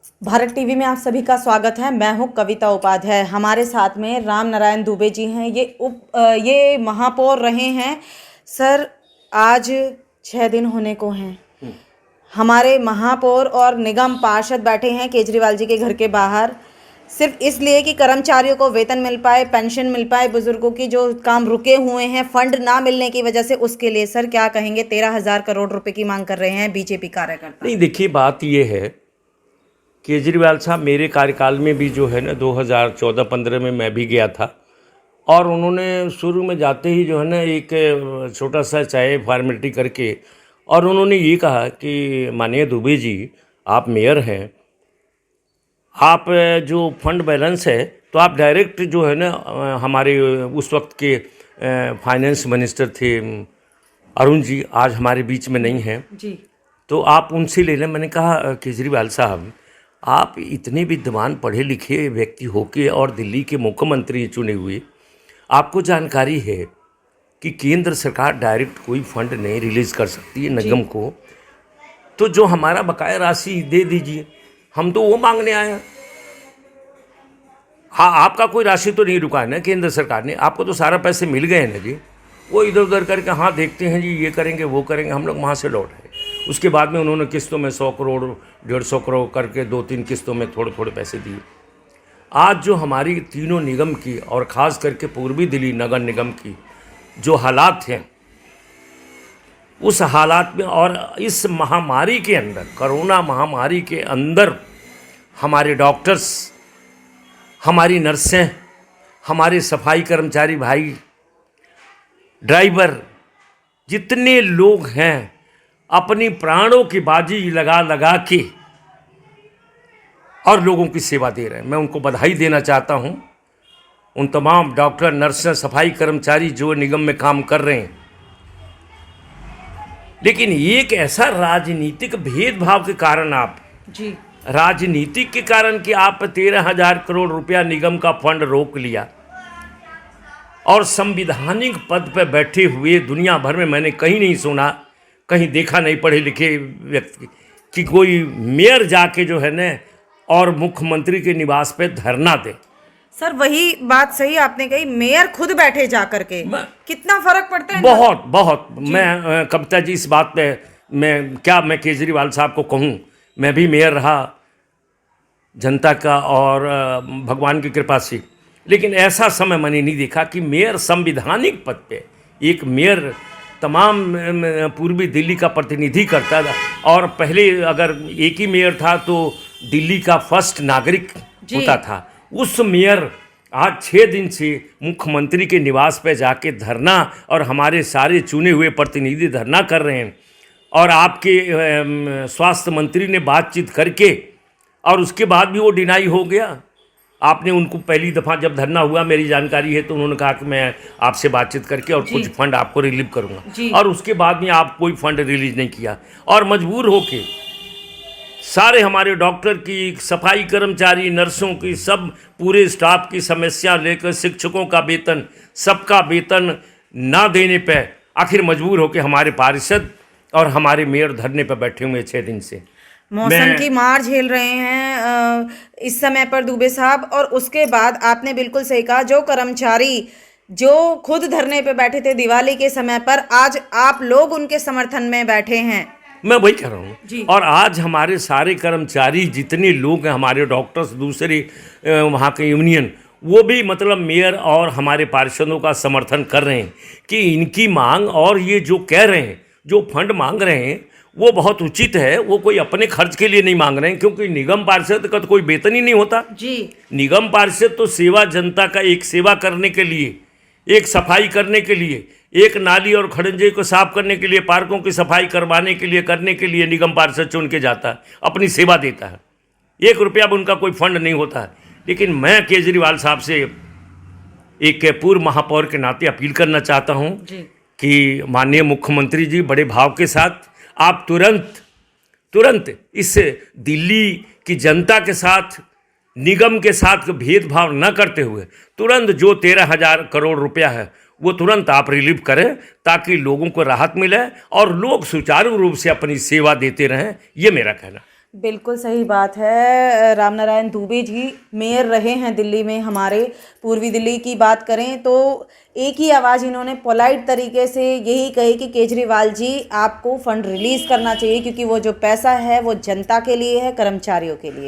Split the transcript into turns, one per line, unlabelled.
Bharat TV में आप सभी का स्वागत है। मैं हूं कविता उपाध्याय। हमारे साथ में राम नारायण दुबे जी हैं। ये महापौर रहे हैं सर। आज 6 दिन होने को हैं। हमारे महापौर और निगम पार्षद बैठे हैं केजरीवाल जी के घर के बाहर, सिर्फ इसलिए कि कर्मचारियों को वेतन मिल पाए, पेंशन मिल पाए, बुजुर्गों की जो काम रुके हुए हैं फंड ना मिलने की वजह से, उसके लिए। सर क्या कहेंगे? 13,000 करोड़ रुपए की मांग कर रहे हैं बीजेपी कार्यकर्ता।
नहीं, देखिए, बात ये है, केजरीवाल साहब मेरे कार्यकाल में भी जो है ना 2014-15 में मैं भी गया था, और उन्होंने शुरू में जाते ही जो है ना एक छोटा सा चाय फॉर्मेलिटी करके, और उन्होंने ये कहा कि माननीय दुबे जी, आप मेयर हैं, आप जो फंड बैलेंस है तो आप डायरेक्ट जो है ना हमारे उस वक्त के फाइनेंस मिनिस्टर थे अरुण जी, आज हमारे बीच में नहीं हैं
जी,
तो आप उनसे ले लें। मैंने कहा केजरीवाल साहब, आप इतने विद्वान पढ़े लिखे व्यक्ति होके और दिल्ली के मुख्यमंत्री चुने हुए, आपको जानकारी है कि केंद्र सरकार डायरेक्ट कोई फंड नहीं रिलीज़ कर सकती है निगम को, तो जो हमारा बकाया राशि दे दीजिए, हम तो वो मांगने आए हैं। हाँ, आपका कोई राशि तो नहीं रुका है ना केंद्र सरकार ने, आपको तो सारा पैसे मिल गए हैं ना जी। वो इधर उधर करके हाँ देखते हैं जी, ये करेंगे वो करेंगे, हम लोग वहाँ से लौट आए। उसके बाद में उन्होंने किस्तों में 100 करोड़ 150 करोड़ करके 2-3 किस्तों में थोड़े थोड़े पैसे दिए। आज जो हमारी तीनों निगम की और ख़ास करके पूर्वी दिल्ली नगर निगम की जो हालात हैं, उस हालात में और इस महामारी के अंदर, कोरोना महामारी के अंदर, हमारे डॉक्टर्स, हमारी नर्सें, हमारे सफाई कर्मचारी भाई, ड्राइवर, जितने लोग हैं अपनी प्राणों की बाजी लगा लगा के और लोगों की सेवा दे रहे हैं। मैं उनको बधाई देना चाहता हूं, उन तमाम डॉक्टर, नर्सें, सफाई कर्मचारी जो निगम में काम कर रहे हैं। लेकिन एक ऐसा राजनीतिक भेदभाव के कारण, आप
जी,
राजनीतिक के कारण कि आप 13,000 करोड़ रुपया निगम का फंड रोक लिया, और संविधानिक पद पर बैठे हुए दुनिया भर में मैंने कहीं नहीं सुना, कहीं देखा नहीं पढ़े लिखे व्यक्ति कि कोई मेयर जाके जो है न और मुख्यमंत्री के निवास पे धरना दे।
सर वही बात सही आपने कही, मेयर खुद बैठे जा करके, कितना फर्क पड़ता है।
बहुत बहुत। मैं कविता जी, इस बात पे मैं केजरीवाल साहब को कहूँ, मैं भी मेयर रहा जनता का और भगवान की कृपा से, लेकिन ऐसा समय मैंने नहीं देखा कि मेयर संविधानिक पद पे, एक मेयर तमाम पूर्वी दिल्ली का प्रतिनिधि करता था, और पहले अगर एक ही मेयर था तो दिल्ली का फर्स्ट नागरिक होता था। उस मेयर आज 6 दिन से मुख्यमंत्री के निवास पे जाके धरना, और हमारे सारे चुने हुए प्रतिनिधि धरना कर रहे हैं, और आपके स्वास्थ्य मंत्री ने बातचीत करके, और उसके बाद भी वो डिनाई हो गया। आपने उनको पहली दफ़ा जब धरना हुआ, मेरी जानकारी है, तो उन्होंने कहा कि मैं आपसे बातचीत करके और कुछ फंड आपको रिलीव करूंगा, और उसके बाद में आप कोई फंड रिलीज नहीं किया, और मजबूर होके सारे हमारे डॉक्टर की, सफाई कर्मचारी, नर्सों की, सब पूरे स्टाफ की समस्या लेकर, शिक्षकों का वेतन, सबका वेतन ना देने पे आखिर मजबूर होके हमारे पार्षद और हमारे मेयर धरने पर बैठे हुए 6 दिन से।
मौसम की मार झेल रहे हैं इस समय पर दुबे साहब। और उसके बाद आपने बिल्कुल सही कहा, जो कर्मचारी जो खुद धरने पे बैठे थे दिवाली के समय पर, आज आप लोग उनके समर्थन में बैठे हैं।
मैं वही कह रहा हूँ। और आज हमारे सारे कर्मचारी, जितने लोग हैं, हमारे डॉक्टर्स, दूसरे वहाँ के यूनियन, वो भी मतलब मेयर और हमारे पार्षदों का समर्थन कर रहे हैं कि इनकी मांग, और ये जो कह रहे हैं, जो फंड मांग रहे हैं, वो बहुत उचित है। वो कोई अपने खर्च के लिए नहीं मांग रहे हैं, क्योंकि निगम पार्षद का तो कोई वेतन ही नहीं होता
जी।
निगम पार्षद तो सेवा, जनता का एक सेवा करने के लिए, एक सफाई करने के लिए, एक नाली और खड़ंजे को साफ करने के लिए, पार्कों की सफाई करवाने के लिए, करने के लिए निगम पार्षद चुन के जाता है, अपनी सेवा देता है। 1 रुपया भी उनका कोई फंड नहीं होता है। लेकिन मैं केजरीवाल साहब से एक पूर्व महापौर के नाते अपील करना चाहता हूँ कि माननीय मुख्यमंत्री जी, बड़े भाव के साथ आप तुरंत इस दिल्ली की जनता के साथ, निगम के साथ भेदभाव न करते हुए, तुरंत जो 13,000 करोड़ रुपया है वो तुरंत आप रिलीव करें, ताकि लोगों को राहत मिले और लोग सुचारू रूप से अपनी सेवा देते रहें। ये मेरा कहना।
बिल्कुल सही बात है। राम नारायण दूबे जी मेयर रहे हैं दिल्ली में, हमारे पूर्वी दिल्ली की बात करें तो एक ही आवाज़ इन्होंने पोलाइट तरीके से यही कही कि केजरीवाल जी आपको फ़ंड रिलीज़ करना चाहिए, क्योंकि वो जो पैसा है वो जनता के लिए है, कर्मचारियों के लिए।